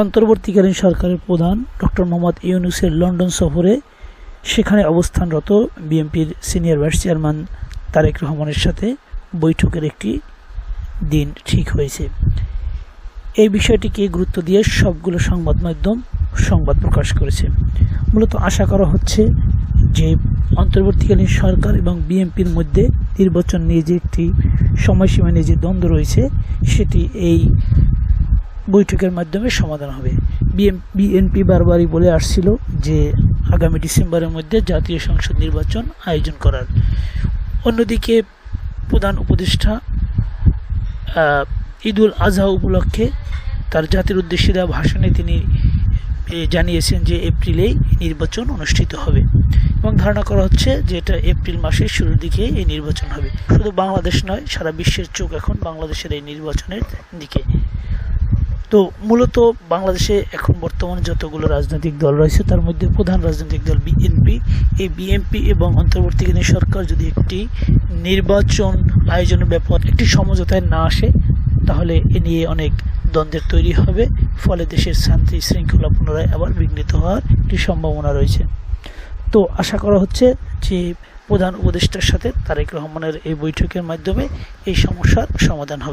অন্তর্বর্তীকালীন সরকারের প্রধান ডক্টর মোহাম্মদ ইউনূসের লন্ডন সফরে সেখানে অবস্থানরত বিএনপির সিনিয়র ভাইস চেয়ারম্যান তারেক রহমানের সাথে বৈঠকের একটি দিন ঠিক হয়েছে। এই বিষয়টিকে গুরুত্ব দিয়ে সবগুলো সংবাদ মাধ্যম সংবাদ প্রকাশ করেছে। মূলত আশা করা হচ্ছে যে অন্তর্বর্তীকালীন সরকার এবং বিএনপির মধ্যে নির্বাচন নিয়ে যে একটি সময়সীমা নিয়ে যে দ্বন্দ্ব রয়েছে সেটি এই বৈঠকের মাধ্যমে সমাধান হবে। বিএনপি বারবারই বলে আসছিল যে আগামী ডিসেম্বরের মধ্যে জাতীয় সংসদ নির্বাচন আয়োজন করার। অন্যদিকে প্রধান উপদেষ্টা ঈদুল আজহা উপলক্ষে তার জাতির উদ্দেশ্যে দেওয়া ভাষণে তিনি জানিয়েছেন যে এপ্রিলেই নির্বাচন অনুষ্ঠিত হবে এবং ধারণা করা হচ্ছে যে এটা এপ্রিল মাসের শুরুর দিকে এই নির্বাচন হবে। শুধু বাংলাদেশ নয়, সারা বিশ্বের চোখ এখন বাংলাদেশের এই নির্বাচনের দিকে। তো মূলত বাংলাদেশে এখন বর্তমানে যতগুলো রাজনৈতিক দল রয়েছে তার মধ্যে প্রধান রাজনৈতিক দল বিএনপি। এই বিএনপি এবং অন্তর্বর্তীকালীন সরকার যদি একটি নির্বাচন আয়োজনের ব্যাপারে একটি সমঝোতায় না আসে তাহলে এ নিয়ে অনেক দ্বন্দ্বের তৈরি হবে, ফলে দেশের শান্তি শৃঙ্খলা পুনরায় আবার বিঘ্নিত হওয়ার একটি সম্ভাবনা রয়েছে। তো আশা করা হচ্ছে যে প্রধান উপদেষ্টার সাথে তারেক রহমানের এই বৈঠকের মাধ্যমে এই সমস্যার সমাধান হবে।